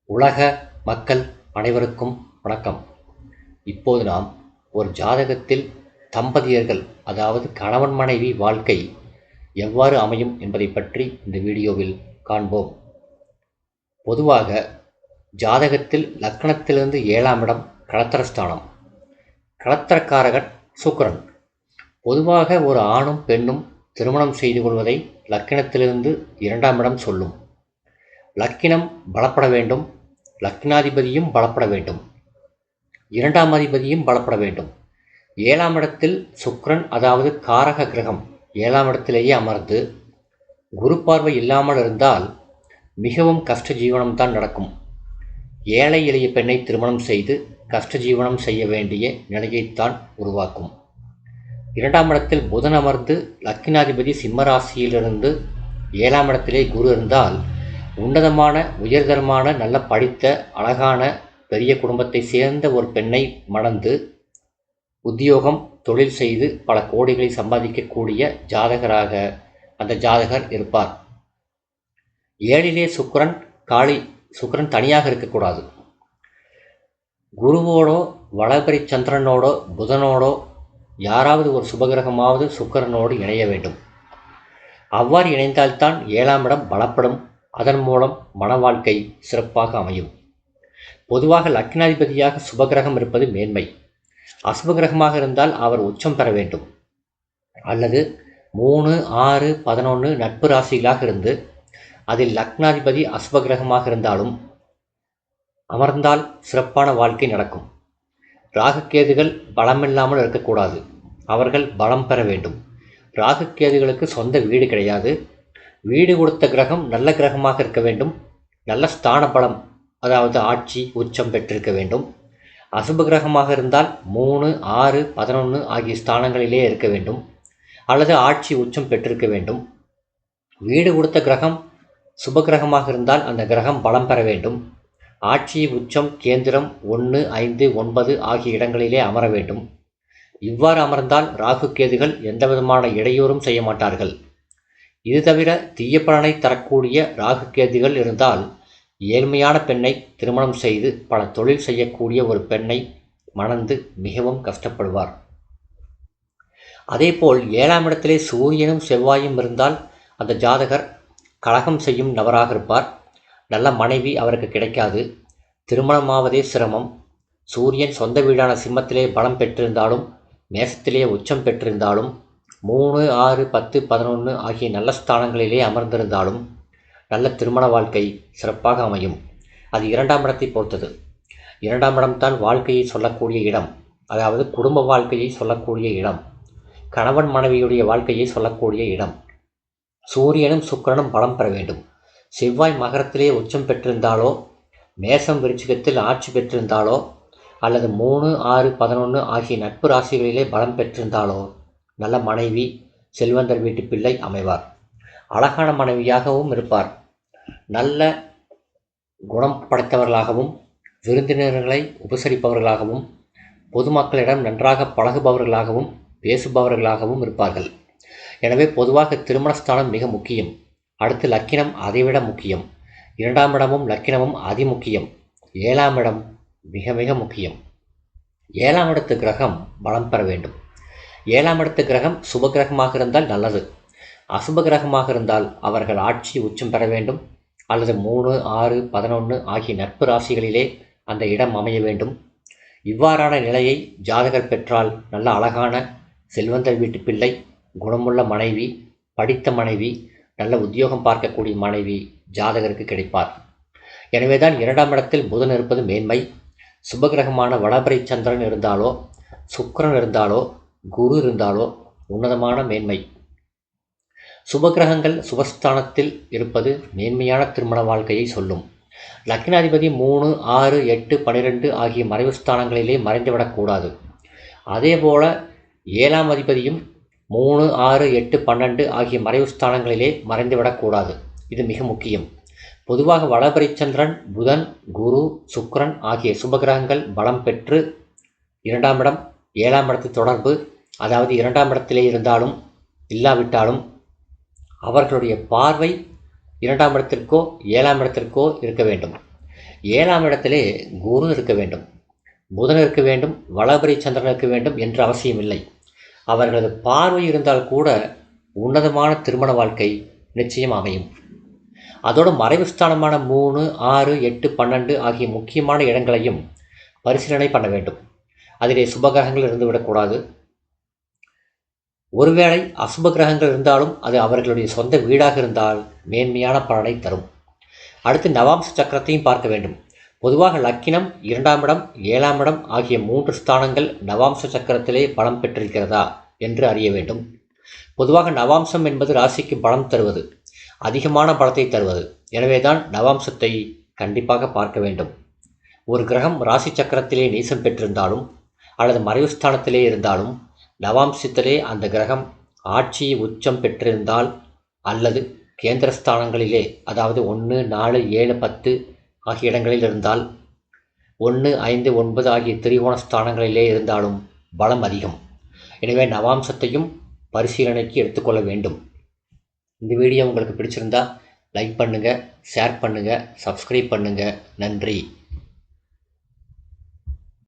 உலக மக்கள் அனைவருக்கும் வணக்கம். இப்போது நாம் ஒரு ஜாதகத்தில் தம்பதியர்கள், அதாவது கணவன் மனைவி வாழ்க்கை எவ்வாறு அமையும் என்பதை பற்றி இந்த வீடியோவில் காண்போம். பொதுவாக ஜாதகத்தில் லக்னத்திலிருந்து 7ஆம் இடம் களத்திரஸ்தானம். களத்திரக்காரகன் சுக்கிரன். பொதுவாக ஒரு ஆணும் பெண்ணும் திருமணம் செய்து கொள்வதை லக்கினத்திலிருந்து 2ஆம் இடம் சொல்லும். லக்கினம் பலப்பட வேண்டும், லக்னாதிபதியும் பலப்பட வேண்டும், 2ஆம் அதிபதியும் பலப்பட வேண்டும். 7ஆம் இடத்தில் சுக்கிரன், அதாவது காரக கிரகம் 7ஆம் இடத்திலேயே அமர்ந்து குரு பார்வை இல்லாமல் இருந்தால் மிகவும் கஷ்ட ஜீவனம்தான் நடக்கும். ஏழை எளிய பெண்ணை திருமணம் செய்து கஷ்ட ஜீவனம் செய்ய வேண்டிய நிலையைத்தான் உருவாக்கும். 2ஆம் இடத்தில் புதன் அமர்ந்து லக்கினாதிபதி சிம்மராசியிலிருந்து 7ஆம் இடத்திலே குரு இருந்தால் உன்னதமான, உயர்தரமான, நல்ல படித்த, அழகான, பெரிய குடும்பத்தை சேர்ந்த ஒரு பெண்ணை மணந்து உத்தியோகம், தொழில் செய்து பல கோடிகளை சம்பாதிக்கக்கூடிய ஜாதகராக அந்த ஜாதகர் இருப்பார். 7லே சுக்கிரன் தனியாக இருக்கக்கூடாது. குருவோடோ வளர்பிறை சந்திரனோடோ புதனோடோ யாராவது ஒரு சுபகிரகமாவது சுக்கிரனோடு இணைய வேண்டும். அவ்வாறு இணைந்தால்தான் 7ஆம் இடம் பலப்படும். அதன் மூலம் மன வாழ்க்கை சிறப்பாக அமையும். பொதுவாக லக்னாதிபதியாக சுபகிரகம் இருப்பது மேன்மை. அசுபகிரகமாக இருந்தால் அவர் உச்சம் பெற வேண்டும், அல்லது 3, 6, 11 நட்பு ராசிகளாக இருந்து அதில் லக்னாதிபதி அசுபகிரகமாக இருந்தாலும் அமர்ந்தால் சிறப்பான வாழ்க்கை நடக்கும். ராகுகேதுகள் பலமில்லாமல் இருக்கக்கூடாது, அவர்கள் பலம் பெற வேண்டும். ராகுகேதுகளுக்கு சொந்த வீடு கிடையாது. வீடு கொடுத்த கிரகம் நல்ல கிரகமாக இருக்க வேண்டும். நல்ல ஸ்தான பலம், அதாவது ஆட்சி உச்சம் பெற்றிருக்க வேண்டும். அசுப கிரகமாக இருந்தால் 3, 6, 11 ஆகிய ஸ்தானங்களிலே இருக்க வேண்டும், அல்லது ஆட்சி உச்சம் பெற்றிருக்க வேண்டும். வீடு கொடுத்த கிரகம் சுபகிரகமாக இருந்தால் அந்த கிரகம் பலம் பெற வேண்டும். ஆட்சி உச்சம் கேந்திரம் 1, 5, 9 ஆகிய இடங்களிலே அமர வேண்டும். இவ்வாறு அமர்ந்தால் ராகு கேதுகள் எந்தவிதமான இடையூறும் செய்ய மாட்டார்கள். இது தவிர தீய பலனை தரக்கூடிய ராகு கேதுகள் இருந்தால் ஏழ்மையான பெண்ணை திருமணம் செய்து பல தொழில் செய்யக்கூடிய ஒரு பெண்ணை மணந்து மிகவும் கஷ்டப்படுவார். அதேபோல் 7ஆம் இடத்திலே சூரியனும் செவ்வாயும் இருந்தால் அந்த ஜாதகர் கலகம் செய்யும் நபராக இருப்பார். நல்ல மனைவி அவருக்கு கிடைக்காது. திருமணமாவதே சிரமம். சூரியன் சொந்த வீடான சிம்மத்திலே பலம் பெற்றிருந்தாலும், மேசத்திலே உச்சம் பெற்றிருந்தாலும், 3, 6, 10, 11 ஆகிய நல்ல ஸ்தானங்களிலே அமர்ந்திருந்தாலும் நல்ல திருமண வாழ்க்கை சிறப்பாக அமையும். அது 2ஆம் இடத்தை பொறுத்தது. 2ஆம் இடம்தான் வாழ்க்கையை சொல்லக்கூடிய இடம், அதாவது குடும்ப வாழ்க்கையை சொல்லக்கூடிய இடம், கணவன் மனைவியுடைய வாழ்க்கையை சொல்லக்கூடிய இடம். சூரியனும் சுக்கிரனும் பலம் பெற வேண்டும். செவ்வாய் மகரத்திலே உச்சம் பெற்றிருந்தாலோ, மேசம் விருச்சிகத்தில் ஆட்சி பெற்றிருந்தாலோ, அல்லது 3, 6, 11 ஆகிய நட்பு ராசிகளிலே பலம் பெற்றிருந்தாலோ நல்ல மனைவி, செல்வந்தர் வீட்டு பிள்ளை அமைவார். அழகான மனைவியாகவும் இருப்பார். நல்ல குணம் படைத்தவர்களாகவும், விருந்தினர்களை உபசரிப்பவர்களாகவும், பொதுமக்களிடம் நன்றாக பழகுபவர்களாகவும், பேசுபவர்களாகவும் இருப்பார்கள். எனவே பொதுவாக திருமணஸ்தானம் மிக முக்கியம். அடுத்து லக்கினம் அதைவிட முக்கியம். 2ஆம் இடமும் லக்கினமும் அதிமுக்கியம். 7ஆம் இடம் மிக மிக முக்கியம். 7ஆம் இடத்து கிரகம் பலம் பெற வேண்டும். 7ஆம் இடத்து கிரகம் சுபகிரகமாக இருந்தால் நல்லது. அசுப கிரகமாக இருந்தால் அவர்கள் ஆட்சி உச்சம் பெற வேண்டும், அல்லது 3, 6, 11 ஆகிய நட்பு ராசிகளிலே அந்த இடம் அமைய வேண்டும். இவ்வாறான நிலையை ஜாதகர் பெற்றால் நல்ல அழகான செல்வந்தர் வீட்டு பிள்ளை, குணமுள்ள மனைவி, படித்த மனைவி, நல்ல உத்தியோகம் பார்க்கக்கூடிய மனைவி ஜாதகருக்கு கிடைப்பார். எனவேதான் 2ஆம் இடத்தில் புதன் இருப்பது மேன்மை. சுபகிரகமான வளர்பிறை சந்திரன் இருந்தாலோ, சுக்கிரன் இருந்தாலோ, குரு இருந்தாலோ உன்னதமான மேன்மை. சுபகிரகங்கள் சுபஸ்தானத்தில் இருப்பது மேன்மையான திருமண வாழ்க்கையை சொல்லும். லக்னாதிபதி 3, 6, 8, 12 ஆகிய மறைவு ஸ்தானங்களிலே மறைந்துவிடக்கூடாது. அதேபோல 7ஆம் அதிபதியும் 3, 6, 8, 12 ஆகிய மறைவு ஸ்தானங்களிலே மறைந்துவிடக்கூடாது. இது மிக முக்கியம். பொதுவாக வளர்பிறை சந்திரன், புதன், குரு, சுக்கிரன் ஆகிய சுபகிரகங்கள் பலம் பெற்று 2ஆம் இடம் 7ஆம் இடத்தை தொடர்பு, அதாவது 2ஆம் இடத்திலே இருந்தாலும் இல்லாவிட்டாலும் அவர்களுடைய பார்வை 2ஆம் இடத்திற்கோ 7ஆம் இடத்திற்கோ இருக்க வேண்டும். 7ஆம் இடத்திலே குரு இருக்க வேண்டும், புதன் இருக்க வேண்டும், வளபரி சந்திரன் இருக்க வேண்டும் என்று அவசியமில்லை. அவர்களது பார்வை இருந்தால் கூட உன்னதமான திருமண வாழ்க்கை நிச்சயம் அமையும். அதோடு மறைவு ஸ்தானமான 3, 6, 8, 12 ஆகிய முக்கியமான இடங்களையும் பரிசீலனை பண்ண வேண்டும். அதிலே சுபகிரகங்கள் இருந்துவிடக்கூடாது. ஒருவேளை அசுப கிரகங்கள் இருந்தாலும் அது அவர்களுடைய சொந்த வீடாக இருந்தால் மேன்மையான பலனை தரும். அடுத்து நவாம்ச சக்கரத்தையும் பார்க்க வேண்டும். பொதுவாக லக்கினம், 2ஆம் இடம், 7ஆம் இடம் ஆகிய 3 ஸ்தானங்கள் நவாம்ச சக்கரத்திலே பலம் பெற்றிருக்கிறதா என்று அறிய வேண்டும். பொதுவாக நவாம்சம் என்பது ராசிக்கு பலம் தருவது, அதிகமான பலத்தை தருவது. எனவேதான் நவாம்சத்தை கண்டிப்பாக பார்க்க வேண்டும். ஒரு கிரகம் ராசி சக்கரத்திலே நீசம் பெற்றிருந்தாலும் அல்லது மறைவு ஸ்தானத்திலே இருந்தாலும் நவாம்சத்திலே அந்த கிரகம் ஆட்சி உச்சம் பெற்றிருந்தால் அல்லது கேந்திரஸ்தானங்களிலே, அதாவது 1, 4, 7, 10 ஆகிய இடங்களில் இருந்தால், 1, 5, 9 ஆகிய திரிகோண ஸ்தானங்களிலே இருந்தாலும் பலம் அதிகம். எனவே நவாம்சத்தையும் பரிசீலனைக்கு எடுத்துக்கொள்ள வேண்டும். இந்த வீடியோ உங்களுக்கு பிடிச்சிருந்தா லைக் பண்ணுங்கள், ஷேர் பண்ணுங்கள், சப்ஸ்கிரைப் பண்ணுங்கள். நன்றி.